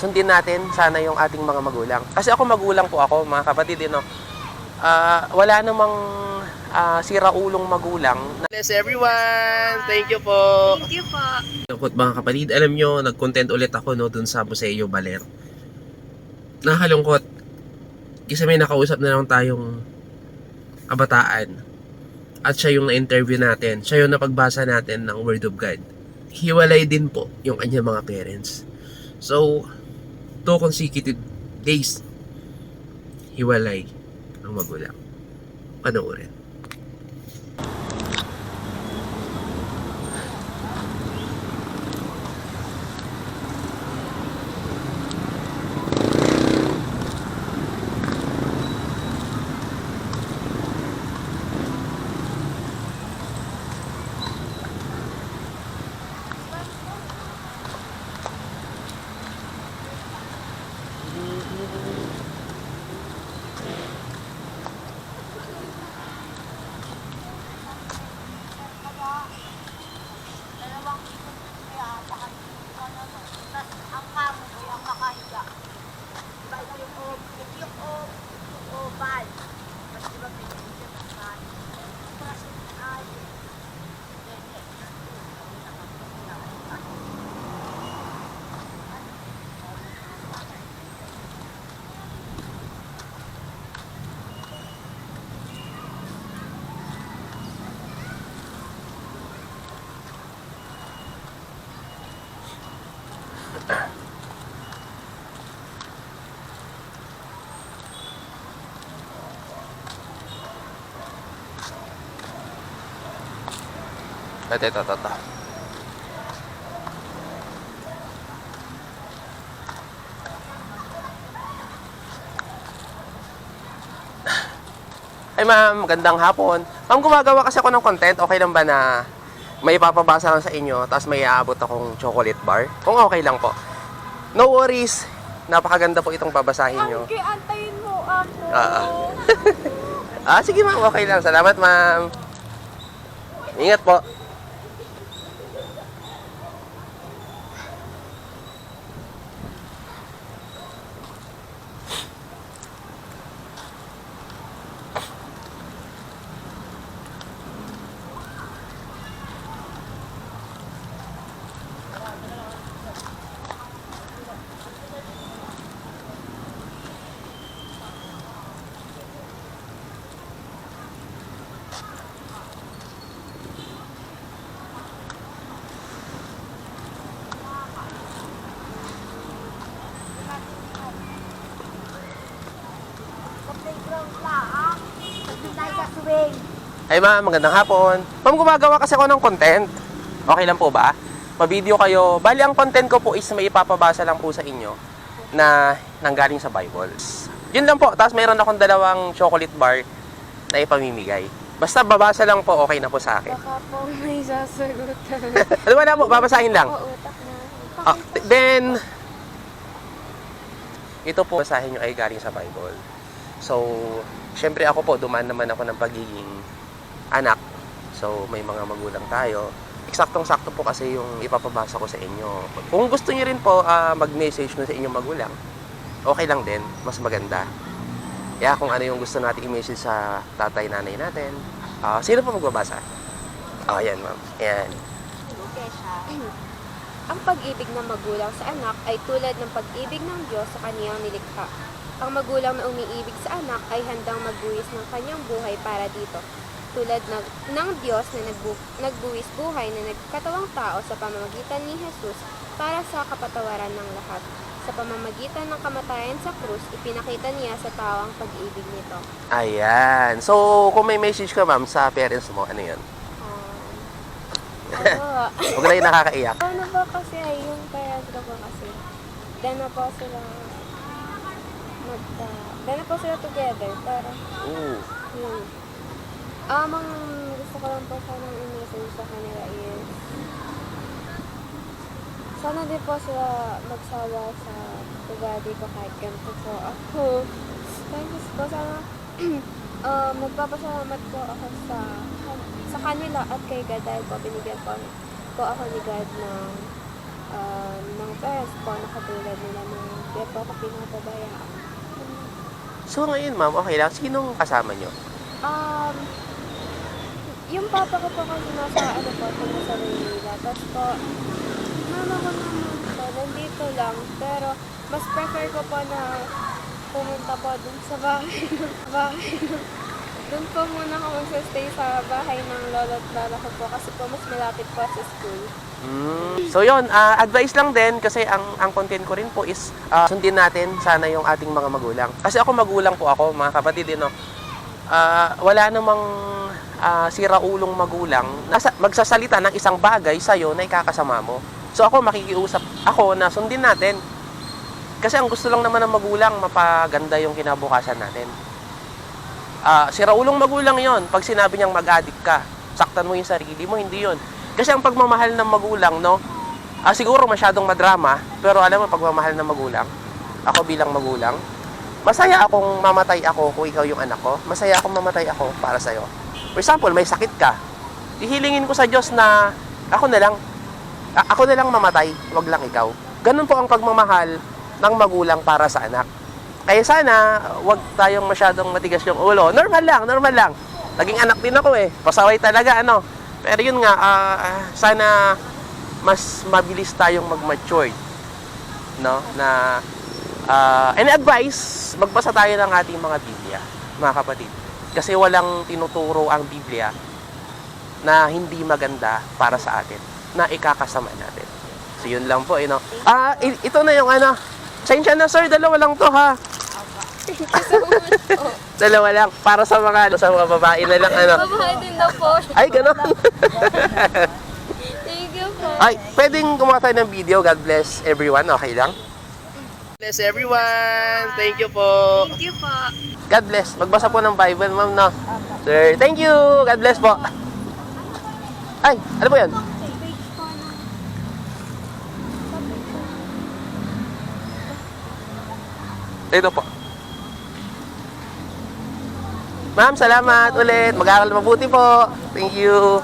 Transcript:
Sundin natin sana yung ating mga magulang. Kasi ako magulang po ako, mga kapatid, no? Wala namang siraulong magulang. Bless everyone! Thank you po! Thank you po. Lungkot mga kapatid, alam nyo, nag-content ulit ako no, dun sa Museo Baler. Nakakalungkot. Kasi may nakausap na lang tayong kabataan. At siya yung na-interview natin. Siya yung napagbasa natin ng Word of God. Hiwalay din po yung kanyang mga parents. So, 2 consecutive days, hiwalay ang magulang. Panoorin. Ito. Ay ma'am, magandang hapon. Ma'am, gumagawa kasi ako ng content. Okay lang ba na may ipapabasa lang sa inyo tapos may aabot akong chocolate bar? Kung okay lang po. No worries. Napakaganda po itong babasahin nyo. Antayin mo ako. Sige ma'am, okay lang. Salamat ma'am. Ingat po. Ay ma'am, magandang hapon. Ma'am, gumagawa kasi ako ng content. Okay lang po ba? Pa-video kayo. Bali, ang content ko po is may ipapabasa lang po sa inyo na nanggaling sa Bible. Yun lang po. Tapos mayroon akong 2 chocolate bar na ipamimigay. Basta babasa lang po, okay na po sa akin. Baka po may sasagutan. Wala po, babasahin lang. Utak na. Then, ito po, basahin nyo ay galing sa Bible. So, syempre ako po, dumaan naman ako ng pagiging anak. So, may mga magulang tayo. Eksaktong-sakto po kasi yung ipapabasa ko sa inyo. Kung gusto niyo rin po mag-message na sa inyong magulang, okay lang din, mas maganda. Kaya kung ano yung gusto natin i-message sa tatay, nanay natin. Sino po magbabasa? Ayan ma'am. Ayan. Ang pag-ibig ng magulang sa anak ay tulad ng pag-ibig ng Diyos sa kaniyang nilikha. Ang magulang na umiibig sa anak ay handang magbuwis ng kanyang buhay para dito. Tulad ng Diyos na nagbuwis buhay na nagkatawang tao sa pamamagitan ni Jesus para sa kapatawaran ng lahat. Sa pamamagitan ng kamatayan sa krus, ipinakita niya sa tao ang pag-ibig nito. Ayan. So, kung may message ka ma'am sa parents mo, ano yun? Huwag na yung nakakaiyak. Ano ba kasi ay yung parents ko po kasi, dan na po sila together para yun. Ang gusto ko lang po sanang i-message sa kanila is sana din po sila magsawa sa ugali ko kahit ganito po ako. Thanks po, sana magpapasalamat po ako sa kanila at kay God dahil po binigyan po ako ni God ng mga parents po na katulad nila na kaya po ako pinapabayaan. So ngayon ma'am, okay lang. Sinong kasama nyo? Yung papa ko po kasi nasa ano po, nasa Manila. Tapos po, mama ko naman po, nandito lang. Pero mas prefer ko po na pumunta po dun sa bahay. Doon po muna ako magsastay sa bahay ng lolo at lola ko po kasi po mas malapit po sa school. So yun, advice lang din kasi ang content ko rin po is sundin natin sana yung ating mga magulang. Kasi ako magulang po ako, mga kapatid, no? Wala namang siraulong magulang magsasalita ng isang bagay sa'yo na ikakasama mo. So ako makikiusap ako na sundin natin. Kasi ang gusto lang naman ng magulang, mapaganda yung kinabukasan natin. Siraulong magulang yon pag sinabi niyang mag-addict ka, saktan mo yung sarili mo, hindi yon. Kasi ang pagmamahal ng magulang, no, siguro masyadong madrama, pero alam mo, pagmamahal ng magulang, ako bilang magulang, masaya akong mamatay ako kung ikaw yung anak ko, masaya akong mamatay ako para sa'yo. For example, may sakit ka, ihilingin ko sa Diyos na ako na lang mamatay, wag lang ikaw. Ganun po ang pagmamahal ng magulang para sa anak. Kaya sana, wag tayong masyadong matigas yung ulo. Normal lang. Naging anak din ako Pasaway talaga, ano. Pero yun nga, sana mas mabilis tayong mag-mature. No? Na, and advice, magbasa tayo ng ating mga Biblia, mga kapatid. Kasi walang tinuturo ang Biblia na hindi maganda para sa atin, na ikakasama natin. So yun lang po, no. Ito na yung ano. Sensya na sir, dalawa lang to ha. Dalawa lang. Para sa mga babae na lang ano. Babae din daw po. Ay, gano'n. Thank you po. Ay, pwedeng gumawa tayo ng video. God bless everyone. Okay lang? God bless everyone. Thank you po. Thank you po. God bless. Magbasa po ng Bible, ma'am, no? Sir, thank you. God bless po. Ay, ano po yan? Ito po. Ma'am, salamat ulit. Mag-aaral mabuti po. Thank you.